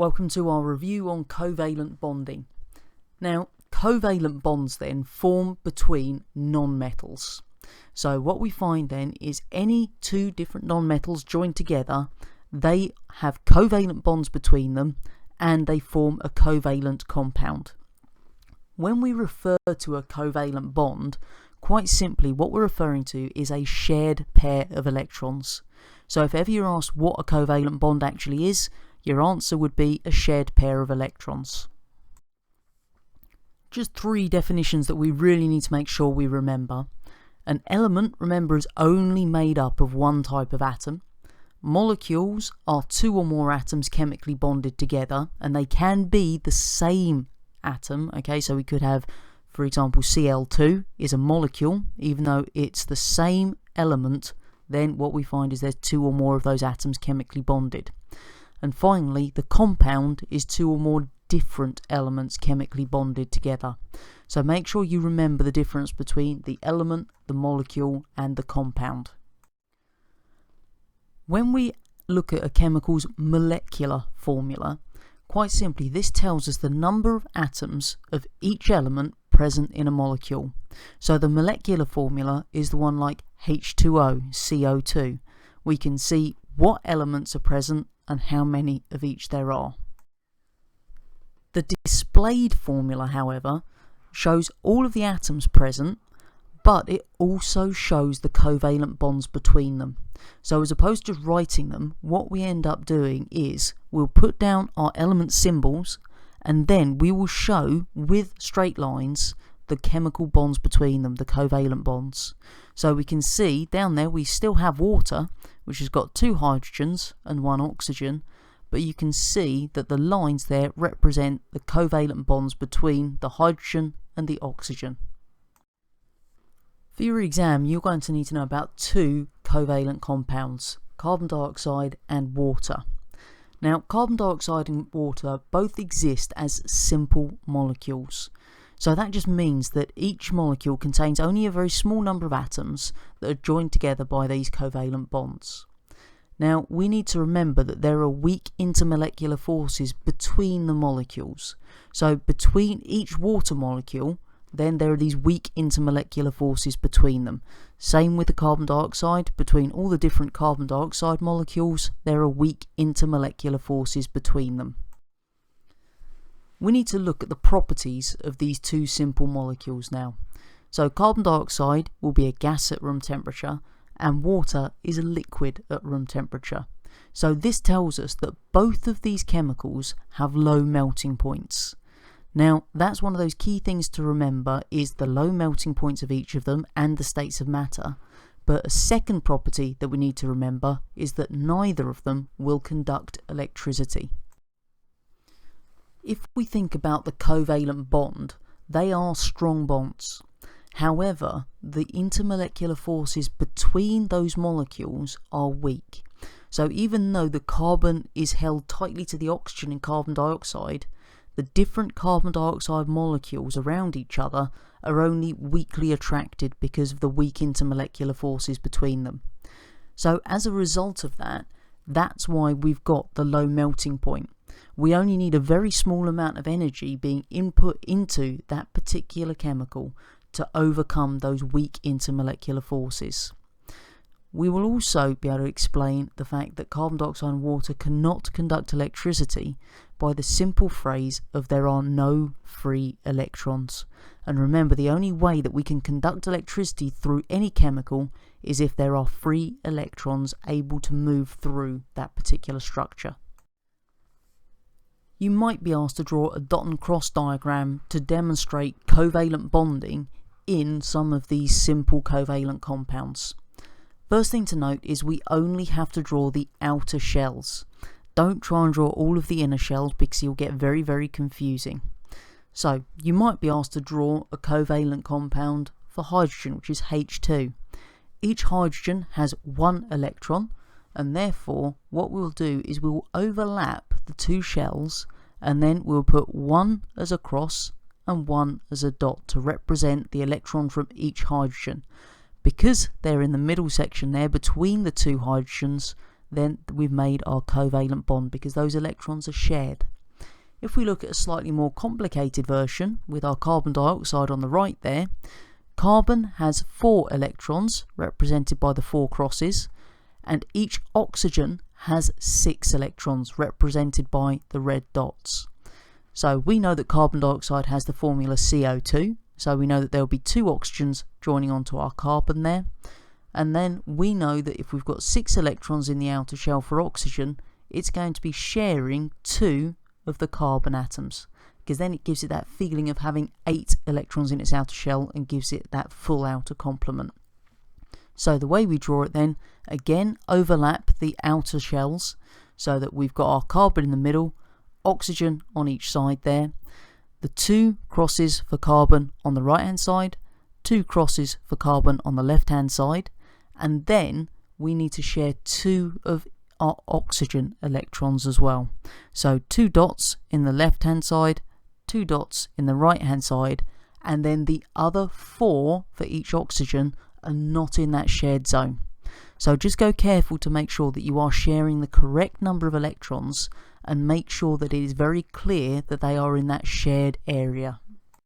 Welcome to our review on covalent bonding. Now, covalent bonds then form between non-metals. So what we find then is any two different non-metals joined together, they have covalent bonds between them and they form a covalent compound. When we refer to a covalent bond, quite simply what we're referring to is a shared pair of electrons. So if ever you're asked what a covalent bond actually is, your answer would be a shared pair of electrons. Just three definitions that we really need to make sure we remember. An element, remember, is only made up of one type of atom. Molecules are two or more atoms chemically bonded together, and they can be the same atom. Okay, so we could have, for example, Cl2 is a molecule, even though it's the same element, then what we find is there's two or more of those atoms chemically bonded. And finally, the compound is two or more different elements chemically bonded together. So make sure you remember the difference between the element, the molecule, and the compound. When we look at a chemical's molecular formula, quite simply this tells us the number of atoms of each element present in a molecule. So the molecular formula is the one like H2O, CO2. We can see what elements are present and how many of each there are. The displayed formula, however, shows all of the atoms present, but it also shows the covalent bonds between them. So as opposed to writing them, what we end up doing is we'll put down our element symbols and then we will show with straight lines the chemical bonds between them, the covalent bonds. So we can see down there we still have water, which has got two hydrogens and one oxygen, but you can see that the lines there represent the covalent bonds between the hydrogen and the oxygen. For your exam, you're going to need to know about two covalent compounds, carbon dioxide and water. Now, carbon dioxide and water both exist as simple molecules. So that just means that each molecule contains only a very small number of atoms that are joined together by these covalent bonds. Now, we need to remember that there are weak intermolecular forces between the molecules. So between each water molecule, then there are these weak intermolecular forces between them. Same with the carbon dioxide. Between all the different carbon dioxide molecules, there are weak intermolecular forces between them. We need to look at the properties of these two simple molecules now. So carbon dioxide will be a gas at room temperature and water is a liquid at room temperature. So this tells us that both of these chemicals have low melting points. Now that's one of those key things to remember, is the low melting points of each of them and the states of matter. But a second property that we need to remember is that neither of them will conduct electricity. If we think about the covalent bond, they are strong bonds. However, the intermolecular forces between those molecules are weak. So even though the carbon is held tightly to the oxygen in carbon dioxide, the different carbon dioxide molecules around each other are only weakly attracted because of the weak intermolecular forces between them. So as a result of that, that's why we've got the low melting point. We only need a very small amount of energy being input into that particular chemical to overcome those weak intermolecular forces. We will also be able to explain the fact that carbon dioxide and water cannot conduct electricity by the simple phrase of there are no free electrons. And remember, the only way that we can conduct electricity through any chemical is if there are free electrons able to move through that particular structure. You might be asked to draw a dot and cross diagram to demonstrate covalent bonding in some of these simple covalent compounds. First thing to note is we only have to draw the outer shells. Don't try and draw all of the inner shells because you'll get very, very confusing. So you might be asked to draw a covalent compound for hydrogen, which is H2. Each hydrogen has one electron, and therefore what we'll do is we'll overlap the two shells and then we'll put one as a cross and one as a dot to represent the electron from each hydrogen. Because they're in the middle section there between the two hydrogens, then we've made our covalent bond because those electrons are shared. If we look at a slightly more complicated version with our carbon dioxide on the right there, carbon has 4 electrons represented by the 4 crosses, and each oxygen has 6 electrons represented by the red dots. So we know that carbon dioxide has the formula CO2, so we know that there will be 2 oxygens joining onto our carbon there. And then we know that if we've got 6 electrons in the outer shell for oxygen, it's going to be sharing 2 of the carbon atoms, because then it gives it that feeling of having 8 electrons in its outer shell and gives it that full outer complement. So the way we draw it then, again, overlap the outer shells so that we've got our carbon in the middle, oxygen on each side there, the 2 crosses for carbon on the right hand side, 2 crosses for carbon on the left hand side, and then we need to share 2 of our oxygen electrons as well. So 2 dots in the left hand side, 2 dots in the right hand side, and then the other 4 for each oxygen are not in that shared zone. So just go careful to make sure that you are sharing the correct number of electrons, and make sure that it is very clear that they are in that shared area.